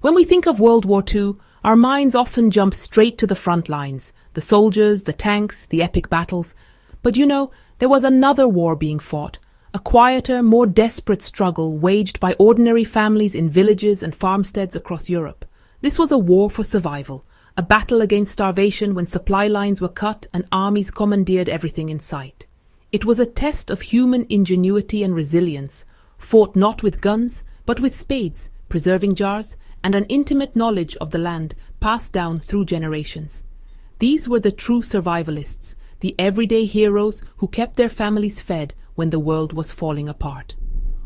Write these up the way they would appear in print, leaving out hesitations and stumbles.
When we think of World War II, our minds often jump straight to the front lines, the soldiers, the tanks, the epic battles. But there was another war being fought, a quieter, more desperate struggle waged by ordinary families in villages and farmsteads across Europe. This was a war for survival, a battle against starvation when supply lines were cut and armies commandeered everything in sight. It was a test of human ingenuity and resilience, fought not with guns, but with spades, preserving jars, and an intimate knowledge of the land passed down through generations. These were the true survivalists, the everyday heroes who kept their families fed when the world was falling apart.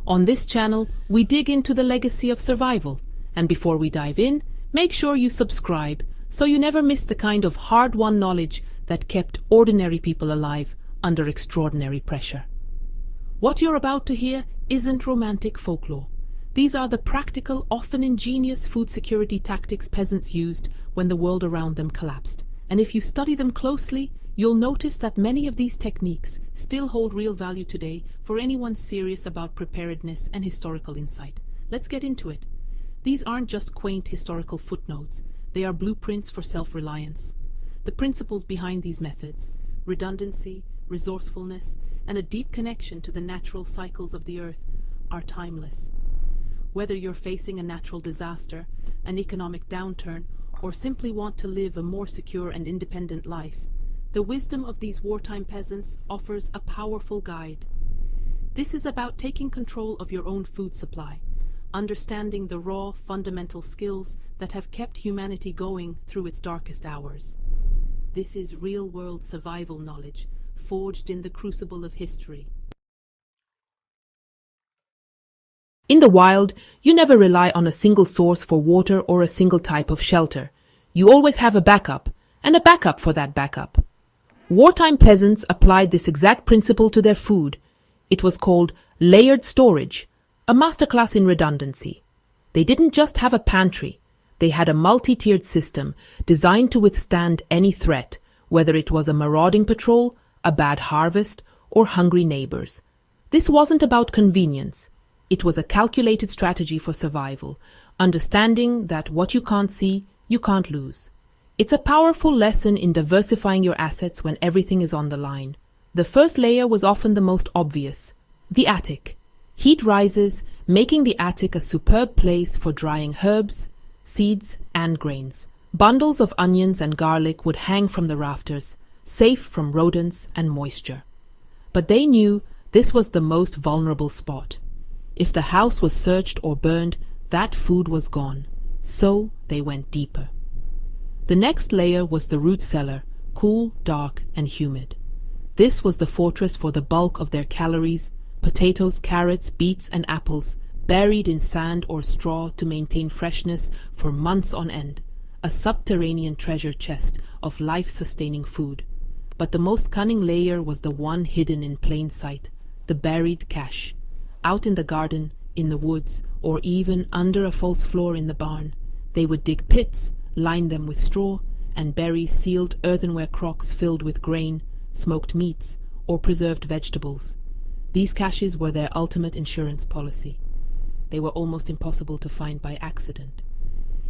On this channel, we dig into the legacy of survival, and before we dive in, make sure you subscribe so you never miss the kind of hard-won knowledge that kept ordinary people alive under extraordinary pressure. What you're about to hear isn't romantic folklore. These are the practical, often ingenious food security tactics peasants used when the world around them collapsed. And if you study them closely, you'll notice that many of these techniques still hold real value today for anyone serious about preparedness and historical insight. Let's get into it. These aren't just quaint historical footnotes. They are blueprints for self-reliance. The principles behind these methods, redundancy, resourcefulness, and a deep connection to the natural cycles of the earth, are timeless. Whether you're facing a natural disaster, an economic downturn, or simply want to live a more secure and independent life, the wisdom of these wartime peasants offers a powerful guide. This is about taking control of your own food supply, understanding the raw, fundamental skills that have kept humanity going through its darkest hours. This is real-world survival knowledge, forged in the crucible of history. In the wild, you never rely on a single source for water or a single type of shelter. You always have a backup, and a backup for that backup. Wartime peasants applied this exact principle to their food. It was called layered storage, a masterclass in redundancy. They didn't just have a pantry. They had a multi-tiered system designed to withstand any threat, whether it was a marauding patrol, a bad harvest, or hungry neighbors. This wasn't about convenience. It was a calculated strategy for survival, understanding that what you can't see, you can't lose. It's a powerful lesson in diversifying your assets when everything is on the line. The first layer was often the most obvious, the attic. Heat rises, making the attic a superb place for drying herbs, seeds, and grains. Bundles of onions and garlic would hang from the rafters, safe from rodents and moisture. But they knew this was the most vulnerable spot. If the house was searched or burned, that food was gone. So they went deeper. The next layer was the root cellar, cool, dark, and humid. This was the fortress for the bulk of their calories: potatoes, carrots, beets, and apples, buried in sand or straw to maintain freshness for months on end. A subterranean treasure chest of life-sustaining food. But the most cunning layer was the one hidden in plain sight, the buried cache. Out in the garden, in the woods, or even under a false floor in the barn, they would dig pits, line them with straw, and bury sealed earthenware crocks filled with grain, smoked meats, or preserved vegetables. These caches were their ultimate insurance policy. They were almost impossible to find by accident.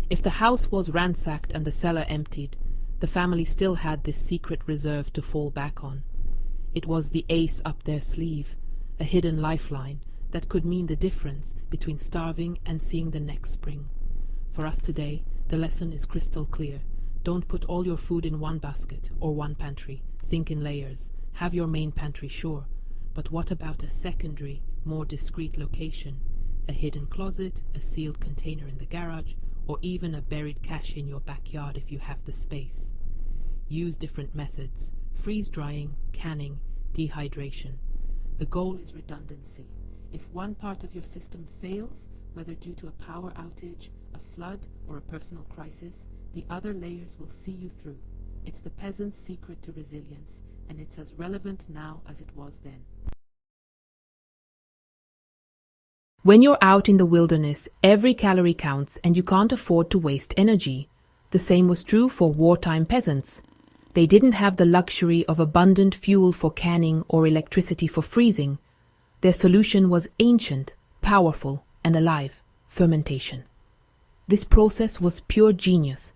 If the house was ransacked and the cellar emptied, the family still had this secret reserve to fall back on. It was the ace up their sleeve, a hidden lifeline that could mean the difference between starving and seeing the next spring. For us today, the lesson is crystal clear. Don't put all your food in one basket or one pantry. Think in layers. Have your main pantry, sure. But what about a secondary, more discreet location? A hidden closet, a sealed container in the garage, or even a buried cache in your backyard if you have the space. Use different methods: freeze drying, canning, dehydration. The goal is redundancy. If one part of your system fails, whether due to a power outage, a flood, or a personal crisis, the other layers will see you through. It's the peasant's secret to resilience, and it's as relevant now as it was then. When you're out in the wilderness, every calorie counts and you can't afford to waste energy. The same was true for wartime peasants. They didn't have the luxury of abundant fuel for canning or electricity for freezing. Their solution was ancient, powerful, and alive: fermentation. This process was pure genius.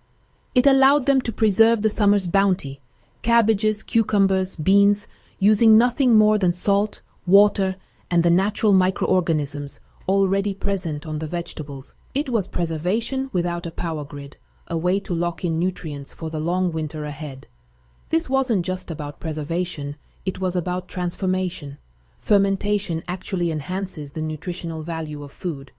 It allowed them to preserve the summer's bounty, cabbages, cucumbers, beans, using nothing more than salt, water, and the natural microorganisms already present on the vegetables. It was preservation without a power grid, a way to lock in nutrients for the long winter ahead. This wasn't just about preservation, it was about transformation. Fermentation actually enhances the nutritional value of food.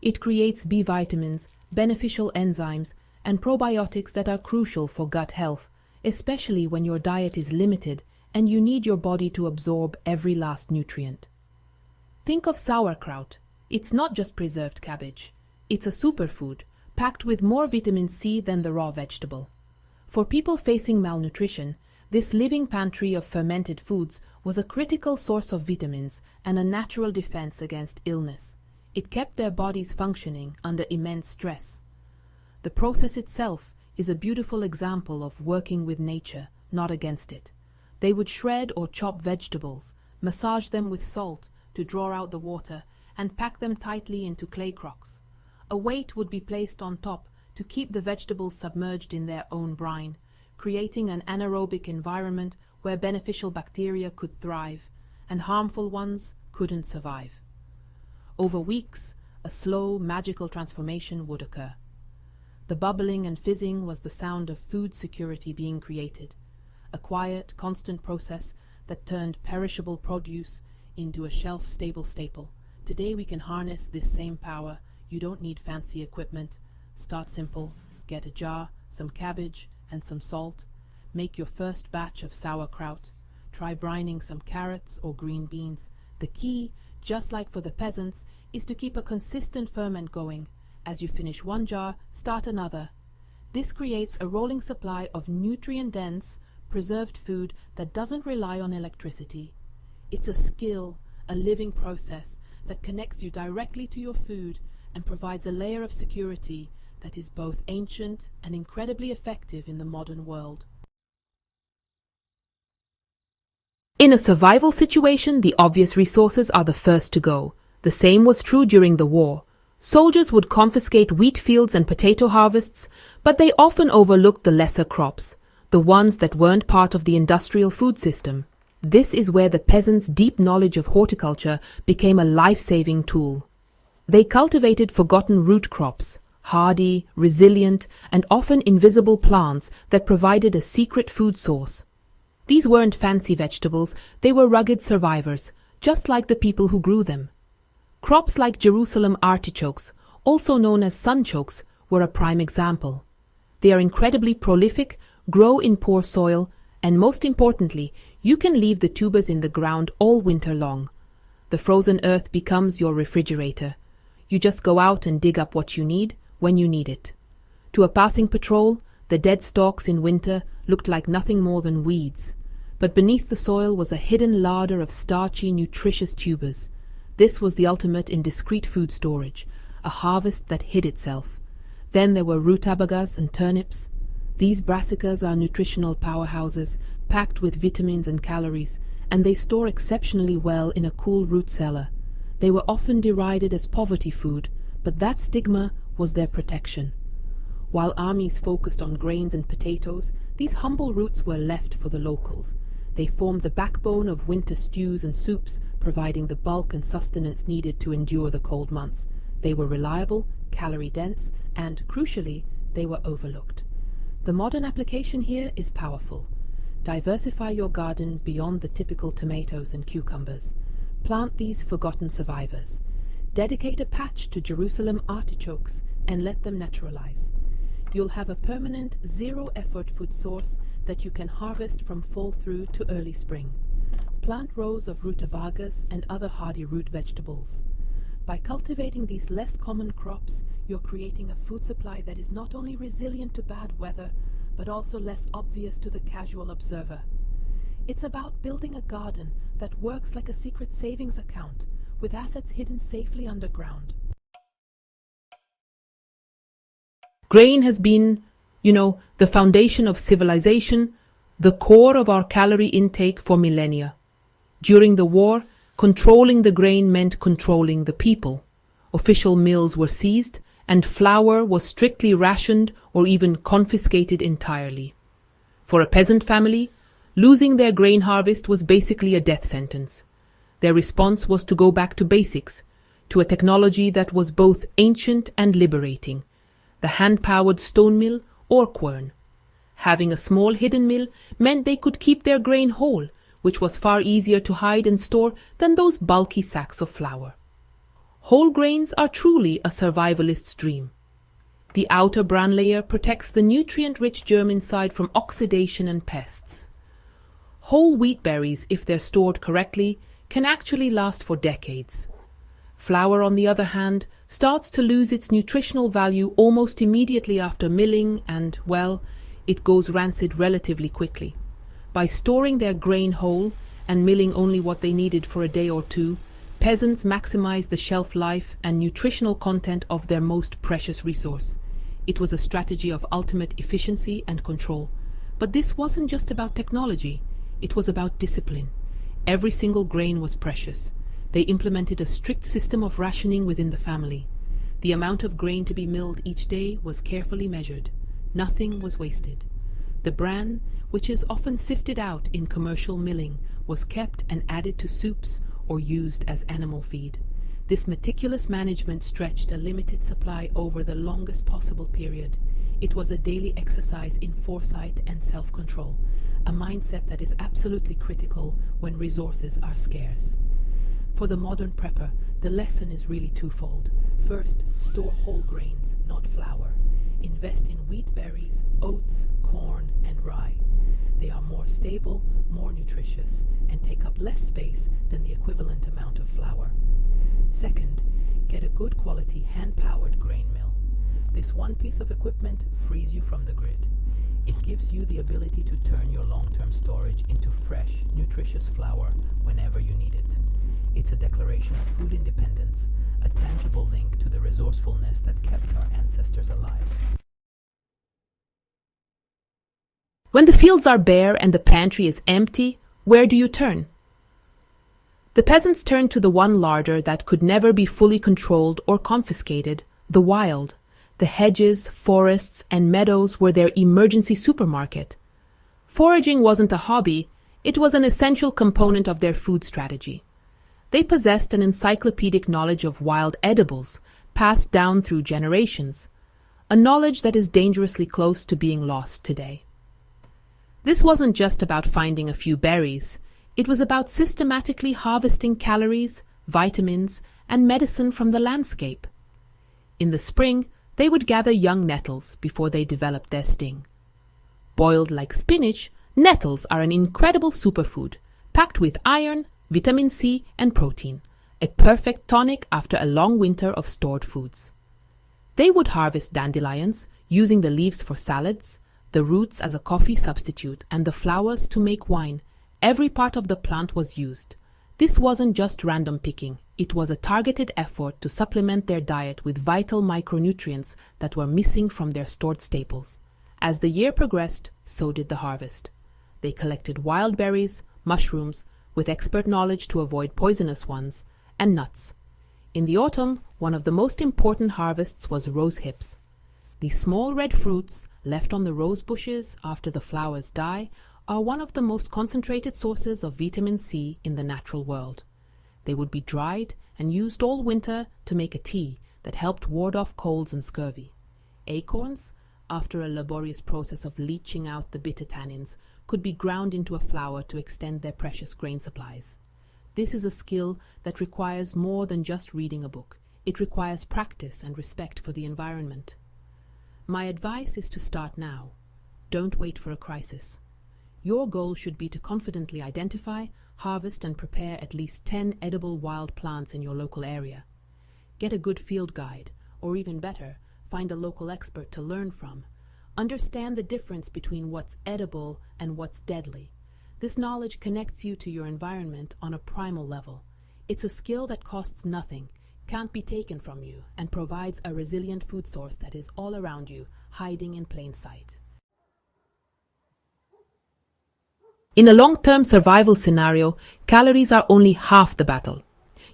It creates B vitamins, beneficial enzymes, and probiotics that are crucial for gut health, especially when your diet is limited and you need your body to absorb every last nutrient. Think of sauerkraut. It's not just preserved cabbage. It's a superfood, packed with more vitamin C than the raw vegetable. For people facing malnutrition, this living pantry of fermented foods was a critical source of vitamins and a natural defense against illness. It kept their bodies functioning under immense stress. The process itself is a beautiful example of working with nature, not against it. They would shred or chop vegetables, massage them with salt to draw out the water, and pack them tightly into clay crocks. A weight would be placed on top to keep the vegetables submerged in their own brine, creating an anaerobic environment where beneficial bacteria could thrive and harmful ones couldn't survive. Over weeks, a slow, magical transformation would occur. The bubbling and fizzing was the sound of food security being created, a quiet, constant process that turned perishable produce into a shelf-stable staple. Today we can harness this same power. You don't need fancy equipment. Start simple. Get a jar, some cabbage, and some salt. Make your first batch of sauerkraut. Try brining some carrots or green beans. The key, just like for the peasants, is to keep a consistent ferment going. As you finish one jar, start another. This creates a rolling supply of nutrient-dense, preserved food that doesn't rely on electricity. It's a skill, a living process that connects you directly to your food and provides a layer of security that is both ancient and incredibly effective in the modern world. In a survival situation, the obvious resources are the first to go. The same was true during the war. Soldiers would confiscate wheat fields and potato harvests, but they often overlooked the lesser crops, the ones that weren't part of the industrial food system. This is where the peasants' deep knowledge of horticulture became a life-saving tool. They cultivated forgotten root crops, hardy, resilient, and often invisible plants that provided a secret food source. These weren't fancy vegetables, they were rugged survivors, just like the people who grew them. Crops like Jerusalem artichokes, also known as sunchokes, were a prime example. They are incredibly prolific, grow in poor soil, and most importantly, you can leave the tubers in the ground all winter long. The frozen earth becomes your refrigerator. You just go out and dig up what you need when you need it. To a passing patrol, the dead stalks in winter looked like nothing more than weeds. But beneath the soil was a hidden larder of starchy, nutritious tubers. This was the ultimate in discreet food storage, a harvest that hid itself. Then there were rutabagas and turnips. These brassicas are nutritional powerhouses, packed with vitamins and calories, and they store exceptionally well in a cool root cellar. They were often derided as poverty food, but that stigma was their protection. While armies focused on grains and potatoes, these humble roots were left for the locals. They formed the backbone of winter stews and soups, providing the bulk and sustenance needed to endure the cold months. They were reliable, calorie-dense, and, crucially, they were overlooked. The modern application here is powerful. Diversify your garden beyond the typical tomatoes and cucumbers. Plant these forgotten survivors. Dedicate a patch to Jerusalem artichokes and let them naturalize. You'll have a permanent, zero-effort food source that you can harvest from fall through to early spring. Plant rows of rutabagas and other hardy root vegetables. By cultivating these less common crops, you're creating a food supply that is not only resilient to bad weather, but also less obvious to the casual observer. It's about building a garden that works like a secret savings account, with assets hidden safely underground. Grain has been, the foundation of civilization, the core of our calorie intake for millennia. During the war, controlling the grain meant controlling the people. Official mills were seized, and flour was strictly rationed or even confiscated entirely. For a peasant family, losing their grain harvest was basically a death sentence. Their response was to go back to basics, to a technology that was both ancient and liberating, the hand-powered stone mill or quern. Having a small hidden mill meant they could keep their grain whole, which was far easier to hide and store than those bulky sacks of flour. Whole grains are truly a survivalist's dream. The outer bran layer protects the nutrient-rich germ inside from oxidation and pests. Whole wheat berries, if they're stored correctly, can actually last for decades. Flour, on the other hand, starts to lose its nutritional value almost immediately after milling and, well, it goes rancid relatively quickly. By storing their grain whole and milling only what they needed for a day or two, peasants maximized the shelf life and nutritional content of their most precious resource. It was a strategy of ultimate efficiency and control. But this wasn't just about technology. It was about discipline. Every single grain was precious. They implemented a strict system of rationing within the family. The amount of grain to be milled each day was carefully measured. Nothing was wasted. The bran, which is often sifted out in commercial milling, was kept and added to soups or used as animal feed. This meticulous management stretched a limited supply over the longest possible period. It was a daily exercise in foresight and self-control, a mindset that is absolutely critical when resources are scarce. For the modern prepper, the lesson is really twofold. First, store whole grains, not flour. Invest in wheat berries, oats, corn, and rye. They are more stable, more nutritious, and take up less space than the equivalent amount of flour. Second, get a good quality hand-powered grain mill. This one piece of equipment frees you from the grid. It gives you the ability to turn your long-term storage into fresh, nutritious flour whenever you need it. It's a declaration of food independence, a tangible link to the resourcefulness that kept our ancestors alive. When the fields are bare and the pantry is empty, where do you turn? The peasants turned to the one larder that could never be fully controlled or confiscated, the wild. The hedges, forests, and meadows were their emergency supermarket. Foraging wasn't a hobby, it was an essential component of their food strategy. They possessed an encyclopedic knowledge of wild edibles, passed down through generations, a knowledge that is dangerously close to being lost today. This wasn't just about finding a few berries. It was about systematically harvesting calories, vitamins, and medicine from the landscape. In the spring, they would gather young nettles before they developed their sting. Boiled like spinach, nettles are an incredible superfood, packed with iron, vitamin C, and protein, a perfect tonic after a long winter of stored foods. They would harvest dandelions, using the leaves for salads, the roots as a coffee substitute, and the flowers to make wine. Every part of the plant was used. This wasn't just random picking. It was a targeted effort to supplement their diet with vital micronutrients that were missing from their stored staples. As the year progressed, so did the harvest. They collected wild berries, mushrooms, with expert knowledge to avoid poisonous ones, and nuts. In the autumn, one of the most important harvests was rose hips. These small red fruits, left on the rose bushes after the flowers die, are one of the most concentrated sources of vitamin C in the natural world. They would be dried and used all winter to make a tea that helped ward off colds and scurvy. Acorns, after a laborious process of leaching out the bitter tannins, could be ground into a flour to extend their precious grain supplies. This is a skill that requires more than just reading a book. It requires practice and respect for the environment. My advice is to start now. Don't wait for a crisis. Your goal should be to confidently identify, harvest, and prepare at least 10 edible wild plants in your local area. Get a good field guide, or even better, find a local expert to learn from. Understand the difference between what's edible and what's deadly. This knowledge connects you to your environment on a primal level. It's a skill that costs nothing, can't be taken from you, and provides a resilient food source that is all around you, hiding in plain sight. In a long-term survival scenario, calories are only half the battle.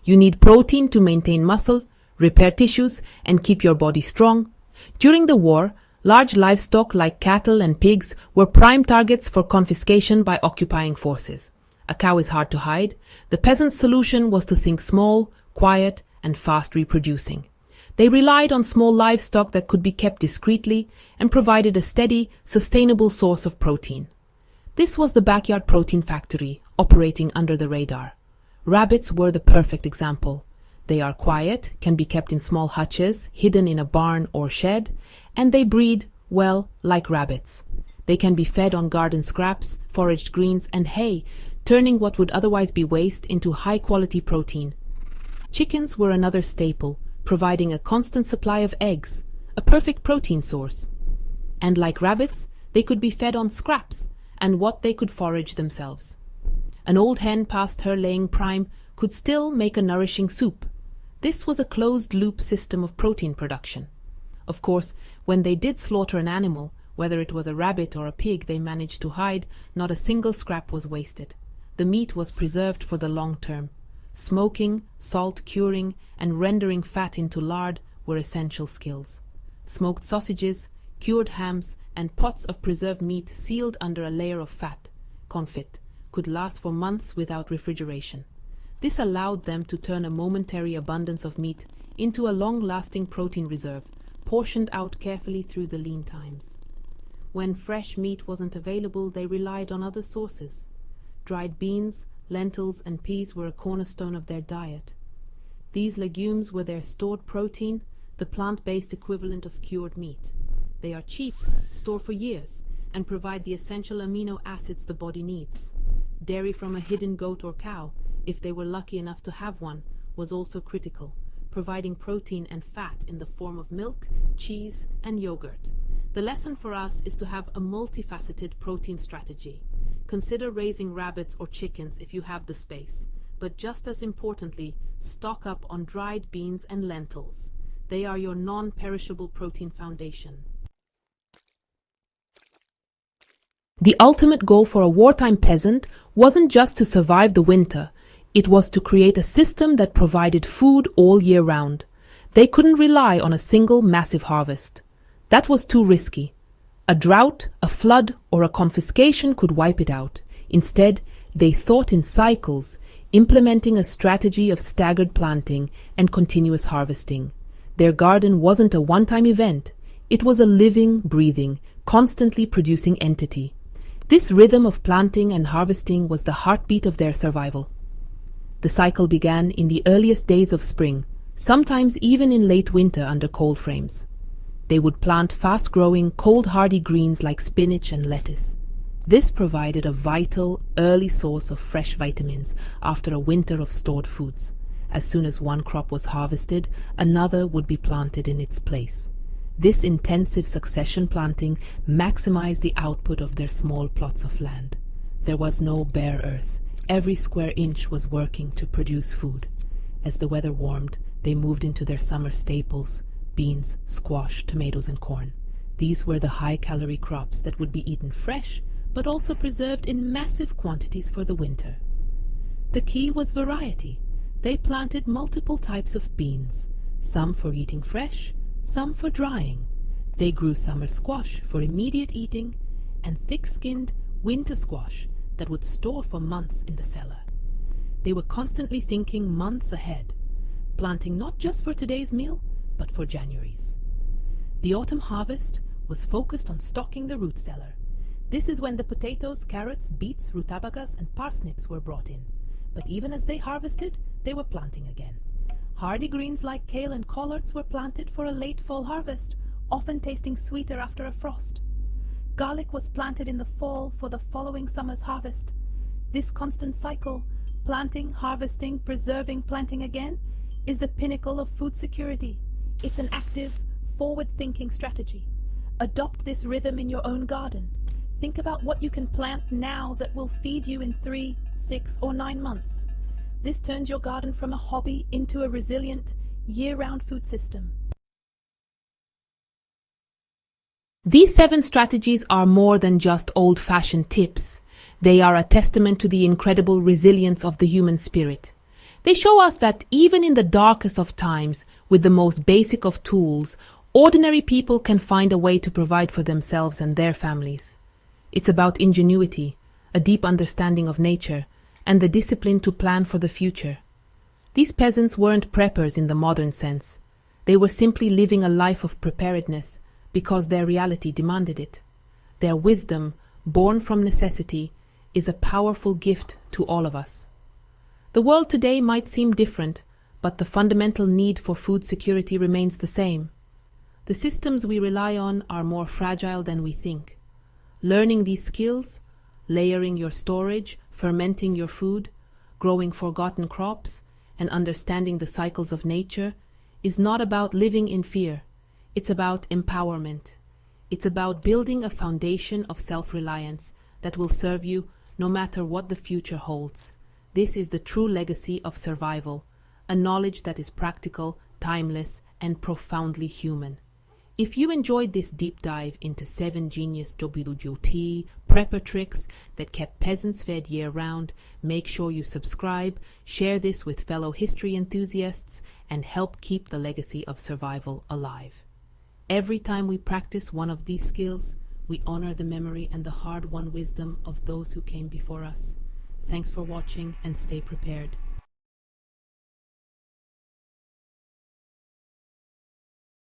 You need protein to maintain muscle, repair tissues, and keep your body strong. During the war, large livestock like cattle and pigs were prime targets for confiscation by occupying forces. A cow is hard to hide. The peasant's solution was to think small, quiet, and fast reproducing. They relied on small livestock that could be kept discreetly and provided a steady, sustainable source of protein. This was the backyard protein factory, operating under the radar. Rabbits were the perfect example. They are quiet, can be kept in small hutches, hidden in a barn or shed, and they breed, well, like rabbits. They can be fed on garden scraps, foraged greens, and hay, turning what would otherwise be waste into high-quality protein. Chickens were another staple, providing a constant supply of eggs, a perfect protein source. And like rabbits, they could be fed on scraps and what they could forage themselves. An old hen past her laying prime could still make a nourishing soup. This was a closed-loop system of protein production. Of course, when they did slaughter an animal, whether it was a rabbit or a pig they managed to hide, not a single scrap was wasted. The meat was preserved for the long term. Smoking, salt curing, and rendering fat into lard were essential skills. Smoked sausages, cured hams, and pots of preserved meat sealed under a layer of fat, confit, could last for months without refrigeration. This allowed them to turn a momentary abundance of meat into a long-lasting protein reserve, portioned out carefully through the lean times. When fresh meat wasn't available, they relied on other sources. Dried beans, lentils, and peas were a cornerstone of their diet. These legumes were their stored protein, the plant-based equivalent of cured meat. They are cheap, store for years, and provide the essential amino acids the body needs. Dairy from a hidden goat or cow, if they were lucky enough to have one, was also critical, providing protein and fat in the form of milk, cheese, and yogurt. The lesson for us is to have a multifaceted protein strategy. Consider raising rabbits or chickens if you have the space, but just as importantly, stock up on dried beans and lentils. They are your non-perishable protein foundation. The ultimate goal for a wartime peasant wasn't just to survive the winter. It was to create a system that provided food all year round. They couldn't rely on a single massive harvest. That was too risky. A drought, a flood, or a confiscation could wipe it out. Instead, they thought in cycles, implementing a strategy of staggered planting and continuous harvesting. Their garden wasn't a one-time event. It was a living, breathing, constantly producing entity. This rhythm of planting and harvesting was the heartbeat of their survival. The cycle began in the earliest days of spring, sometimes even in late winter under cold frames. They would plant fast-growing, cold-hardy greens like spinach and lettuce. This provided a vital, early source of fresh vitamins after a winter of stored foods. As soon as one crop was harvested, another would be planted in its place. This intensive succession planting maximized the output of their small plots of land. There was no bare earth. Every square inch was working to produce food. As the weather warmed, they moved into their summer staples: beans, squash, tomatoes, and corn. These were the high-calorie crops that would be eaten fresh, but also preserved in massive quantities for the winter. The key was variety. They planted multiple types of beans, some for eating fresh, some for drying. They grew summer squash for immediate eating, and thick-skinned winter squash that would store for months in the cellar. They were constantly thinking months ahead, planting not just for today's meal, but for January's. The autumn harvest was focused on stocking the root cellar. This is when the potatoes, carrots, beets, rutabagas, and parsnips were brought in. But even as they harvested, they were planting again. Hardy greens like kale and collards were planted for a late fall harvest, often tasting sweeter after a frost. Garlic was planted in the fall for the following summer's harvest. This constant cycle, planting, harvesting, preserving, planting again, is the pinnacle of food security. It's an active, forward-thinking strategy. Adopt this rhythm in your own garden. Think about what you can plant now that will feed you in 3, 6, or 9 months. This turns your garden from a hobby into a resilient, year-round food system. These 7 strategies are more than just old-fashioned tips. They are a testament to the incredible resilience of the human spirit. They show us that even in the darkest of times, with the most basic of tools, ordinary people can find a way to provide for themselves and their families. It's about ingenuity, a deep understanding of nature, and the discipline to plan for the future. These peasants weren't preppers in the modern sense. They were simply living a life of preparedness because their reality demanded it. Their wisdom, born from necessity, is a powerful gift to all of us. The world today might seem different, but the fundamental need for food security remains the same. The systems we rely on are more fragile than we think. Learning these skills, layering your storage, fermenting your food, growing forgotten crops, and understanding the cycles of nature is not about living in fear. It's about empowerment. It's about building a foundation of self-reliance that will serve you no matter what the future holds. This is the true legacy of survival, a knowledge that is practical, timeless, and profoundly human. If you enjoyed this deep dive into 7 genius WWII prepper tricks that kept peasants fed year-round, make sure you subscribe, share this with fellow history enthusiasts, and help keep the legacy of survival alive. Every time we practice one of these skills, we honor the memory and the hard-won wisdom of those who came before us. Thanks for watching and stay prepared.